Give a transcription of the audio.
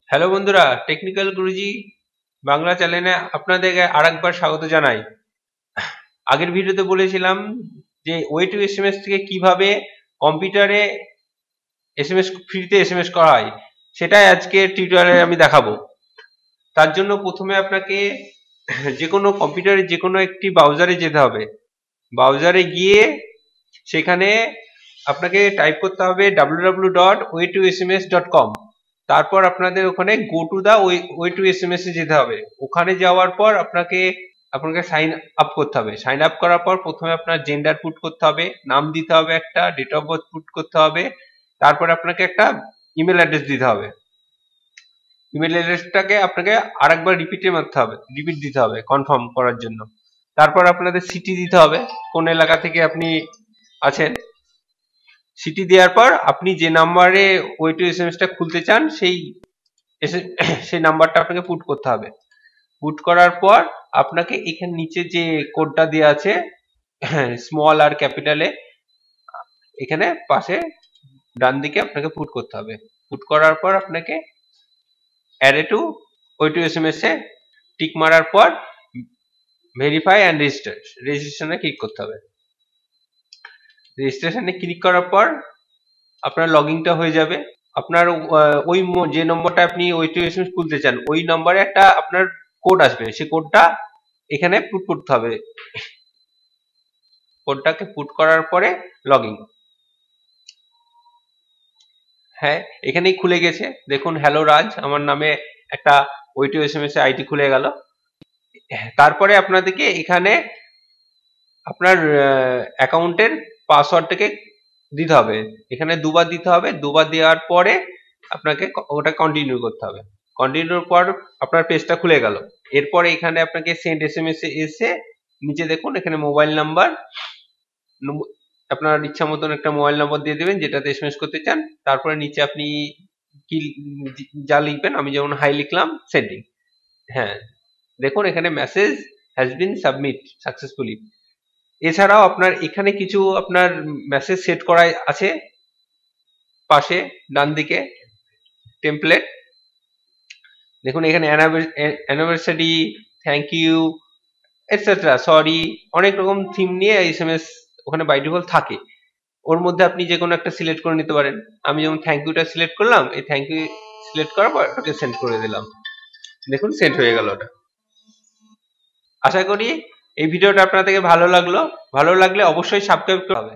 Hello বন্ধুরা, technical গুরুজি বাংলা চ্যানেলে আপনাদেরকে আরেকবার স্বাগত জানাই। আগের ভিডিওতে বলেছিলাম যে ওয়ে টু এসএমএস থেকে কিভাবে কম্পিউটারে এসএমএস ফ্রিতে এসএমএস করা হয়, সেটাই আজকে টিউটোরিয়ালে আমি দেখাবো। তার জন্য প্রথমে আপনাকে যে কোনো কম্পিউটারে যে কোনো একটি ব্রাউজারে যেতে হবে। ব্রাউজারে গিয়ে সেখানে আপনাকে টাইপ করতে হবে www.way2sms.com। তারপর আপনাদের ওখানে go to the way to SMS এ যেতে হবে। ওখানে যাওয়ার পর আপনাকে সাইন আপ করতে হবে। সাইন আপ করার পর প্রথমে আপনার জেন্ডার পুট করতে হবে, নাম দিতে হবে, একটা ডেট অফ বার্থ পুট করতে হবে, তারপর আপনাকে একটা ইমেল অ্যাড্রেস দিতে হবে। ইমেল অ্যাড্রেসটাকে আপনাকে আরেকবার রিপিট দিতে হবে কনফার্ম করার জন্য। তারপর আপনাদের সিটি দিতে হবে, কোন এলাকা থেকে আপনি আছেন। সিটি দেওয়ার পর আপনি যে নাম্বারে ওয়ে টু এসএমএস টা খুলতে চান সেই নাম্বারটা আপনাকে পুট করতে হবে। পুট করার পর আপনাকে এখানে নিচে যে কোডটা দেওয়া আছে স্মল আর ক্যাপিটালে, এখানে পাশে ডান দিকে আপনাকে পুট করতে হবে। পুট করার পর আপনাকে অ্যারে টু ওয়ে টু এসএমএস এ টিক মারার পর ভেরিফাই অ্যান্ড রেজিস্ট্রেশনে ক্লিক করতে হবে। রেজিস্ট্রেশনে ক্লিক করার পর আপনার লগইনটা হয়ে যাবে। আপনার ওই যে নম্বরটা আপনি ওই টু এসএমএস খুলতে চান ওই নম্বরে একটা আপনার কোড আসবে, সেই কোডটা এখানে পুট করতে হবে। কোডটাকে পুট করার পরে লগইন। হ্যাঁ, এখানেই খুলে গেছে। দেখুন, হ্যালো রাজ আমার নামে একটা ওই টু এসএমএস এর আইডি খুলে গেল। তারপরে আপনাদেরকে এখানে আপনার অ্যাকাউন্টের পাসওয়ার্ডটাকে দিতে হবে। এখানে দুবার দিতে হবে। দুবার দেওয়ার পরে আপনাকে ওটা কন্টিনিউ করতে হবে। কন্টিনিউর পর আপনার পেজটা খুলে গেল। এরপরে এখানে আপনাকে সেন্ড এসএমএস এ এসে নিচে দেখুন এখানে মোবাইল নাম্বার, আপনার ইচ্ছা মতন একটা মোবাইল নাম্বার দিয়ে দেবেন যেটাতে এসএমএস করতে চান। তারপরে নিচে আপনি কি যা লিখবেন, আমি যেমন হাই লিখলাম, সেন্ডিং। হ্যাঁ, দেখুন এখানে message has been submit successfully. এছাড়াও আপনার এখানে কিছু আপনার মেসেজ সেট করা আছে পাশে ডান দিকে টেমপ্লেট। দেখুন এখানে anniversary, thank you, etcetera, sorry, অনেক রকম থিম নিয়ে এসএমএস ওখানে বাই ডিফল্ট থাকে। ওর মধ্যে আপনি যে কোনো একটা সিলেক্ট করে নিতে পারেন। আমি যেমন থ্যাংক ইউটা সিলেক্ট করলাম, এই থ্যাংক ইউ সিলেক্ট করার পর ওটাকে সেন্ড করে দিলাম। দেখুন সেন্ড হয়ে গেল ওটা। আশা করি এই ভিডিওটা আপনার থেকে ভালো লাগলো। ভালো লাগলে অবশ্যই সাবস্ক্রাইব করতে হবে।